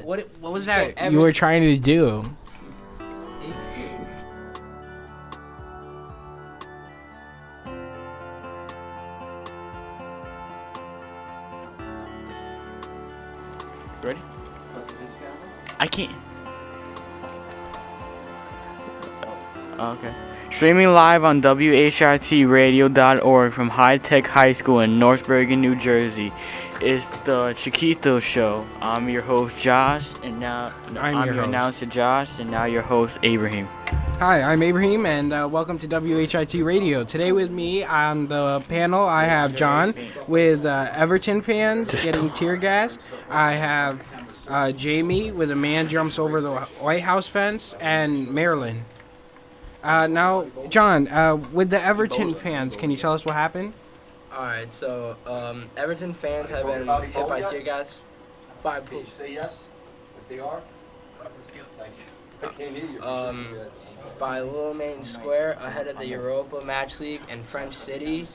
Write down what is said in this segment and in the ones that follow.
What was that you were trying to do? Ready? I can't. Okay. Streaming live on WHITradio.org from High Tech High School in North Bergen, New Jersey. It's the Chiquito Show. I'm your host, Josh, and now I'm your announcer, Josh, and now your host, Abraham. Hi, I'm Abraham, and welcome to WHIT Radio. Today with me on the panel, I have John with Everton fans getting tear gassed. I have Jamie with a man jumps over the White House fence, and Marilyn. Now, John, with the Everton fans, can you tell us what happened? Alright, so Everton fans have been hit by tear gas by police. Say yes if they are. I can't hear you. By Little Main Square ahead of the Europa Match League in French City.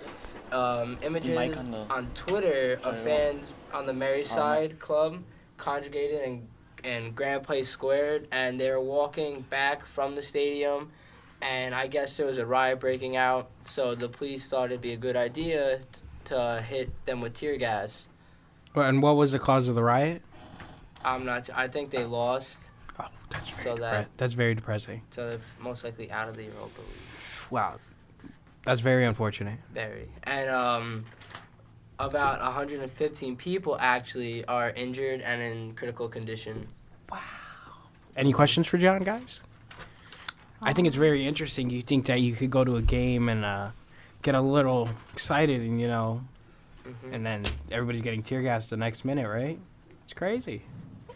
Images on Twitter of fans on the Merseyside Club conjugated in Grand Place Square, and they were walking back from the stadium, and I guess there was a riot breaking out, so the police thought it'd be a good idea to hit them with tear gas. And what was the cause of the riot? I think they lost. Oh, that's very depressing. So they're most likely out of the Europa League. Wow, that's very unfortunate. Very. And about 115 people actually are injured and in critical condition. Wow. Any questions for John, guys? I think it's very interesting. You think that you could go to a game and get a little excited and, and then everybody's getting tear gassed the next minute, right? It's crazy.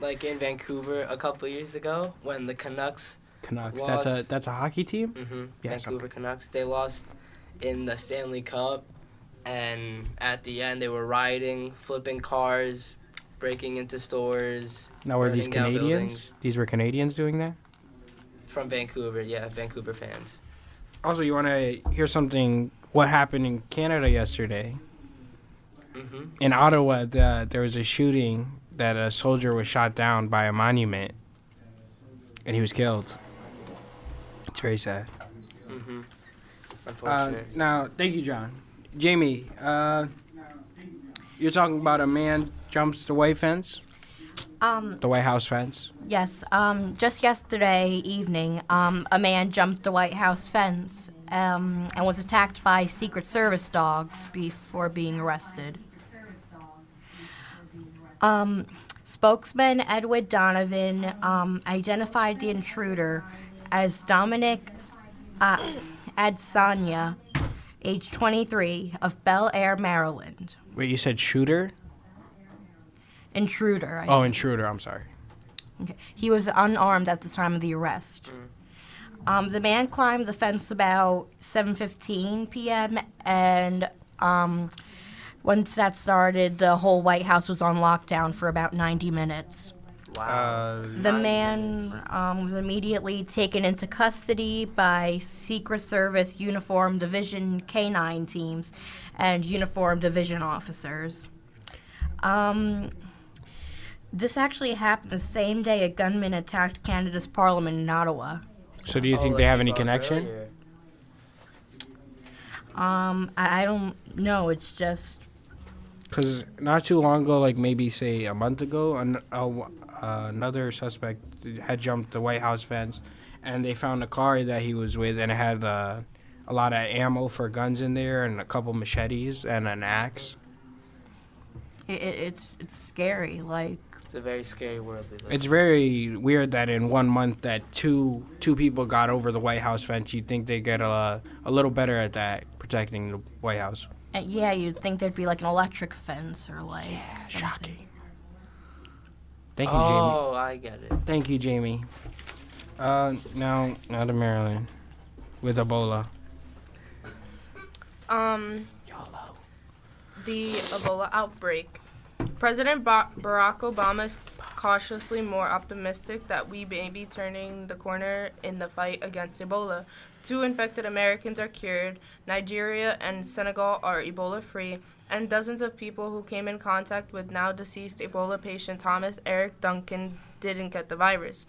Like in Vancouver a couple years ago when the Canucks lost. That's a hockey team? Mm-hmm. Yes, Vancouver Canucks. They lost in the Stanley Cup, and at the end they were rioting, flipping cars, breaking into stores. Now, were these burning down Canadians? buildings. These were Canadians doing that? From Vancouver, yeah, Vancouver fans. Also, you want to hear something, what happened in Canada yesterday? Mm-hmm. In Ottawa, there was a shooting that a soldier was shot down by a monument, and he was killed. It's very sad. Mm-hmm. Unfortunate. Now, thank you, John. Jamie, you're talking about a man jumps the white fence? The White House fence? Yes. Just yesterday evening, a man jumped the White House fence and was attacked by Secret Service dogs before being arrested. Spokesman Edward Donovan identified the intruder as Dominic Adsanya, age 23, of Bel Air, Maryland. Wait, you said shooter? Intruder. Intruder, I'm sorry. Okay. He was unarmed at the time of the arrest. The man climbed the fence about 7:15 p.m., and once that started, the whole White House was on lockdown for about 90 minutes. Wow. The man was immediately taken into custody by Secret Service Uniform Division K-9 teams and Uniform Division officers. This actually happened the same day a gunman attacked Canada's Parliament in Ottawa. So do you think they have any connection? I don't know. It's just... Because not too long ago, like maybe say a month ago, another suspect had jumped the White House fence, and they found a car that he was with, and it had a lot of ammo for guns in there, and a couple machetes, and an axe. It's scary, like... It's a very scary world we live in. It's very weird that in 1 month that two people got over the White House fence. You'd think they get a little better at that, protecting the White House. Yeah, you'd think there'd be like an electric fence or like something. Shocking. Thank you, Jamie. Oh, I get it. Thank you, Jamie. Now to Maryland with Ebola. YOLO. The Ebola outbreak. President Barack Obama is cautiously more optimistic that we may be turning the corner in the fight against Ebola. 2 infected Americans are cured, Nigeria and Senegal are Ebola-free, and dozens of people who came in contact with now deceased Ebola patient Thomas Eric Duncan didn't get the virus.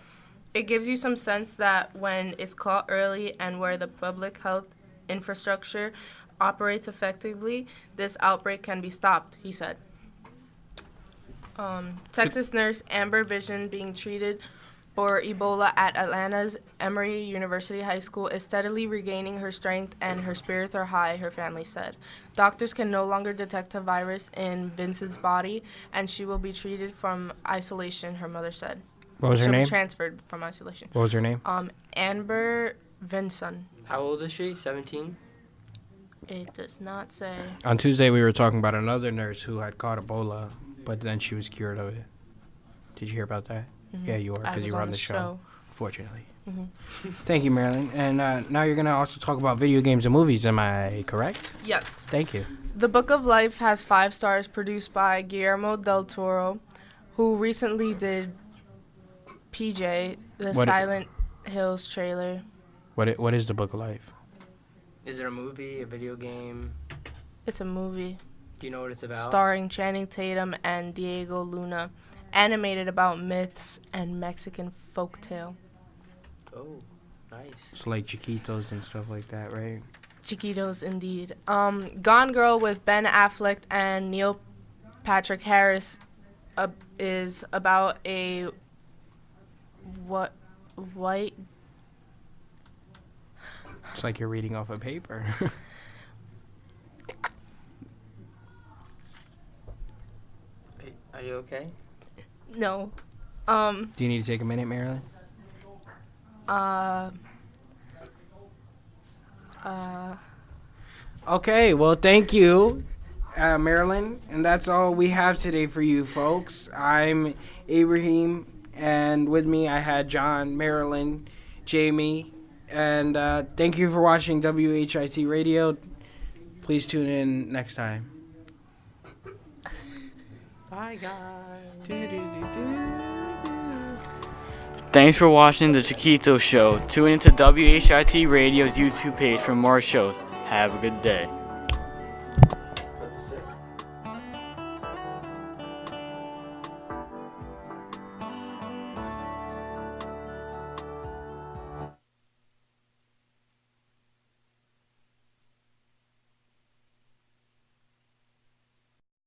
It gives you some sense that when it's caught early and where the public health infrastructure operates effectively, this outbreak can be stopped, he said. Texas nurse Amber Vision, being treated for Ebola at Atlanta's Emory University High School, is steadily regaining her strength and her spirits are high, her family said. Doctors can no longer detect a virus in Vincent's body, and she will be treated from isolation, her mother said. What was her name? She'll be transferred from isolation. What was her name? Amber Vincent. How old is she? 17? It does not say. On Tuesday, we were talking about another nurse who had caught Ebola, but then she was cured of it. Did you hear about that? Mm-hmm. Yeah, you were, because you were on the show. Fortunately. Mm-hmm. Thank you, Marilyn. And now you're going to also talk about video games and movies. Am I correct? Yes. Thank you. The Book of Life has 5 stars, produced by Guillermo del Toro, who recently did PJ, the Silent Hills trailer. What is the Book of Life? Is it a movie, a video game? It's a movie. Do you know what it's about? Starring Channing Tatum and Diego Luna. Animated about myths and Mexican folktale. Oh, nice. It's like Chiquitos and stuff like that, right? Chiquitos, indeed. Gone Girl with Ben Affleck and Neil Patrick Harris is about a white... It's like you're reading off a paper. Are you okay? No. Do you need to take a minute, Marilyn? Okay, well, thank you, Marilyn. And that's all we have today for you, folks. I'm Ibrahim, and with me I had John, Marilyn, Jamie, and thank you for watching WHIT Radio. Please tune in next time. Bye, guys. Thanks for watching the Chiquito Show. Tune into WHIT Radio's YouTube page for more shows. Have a good day.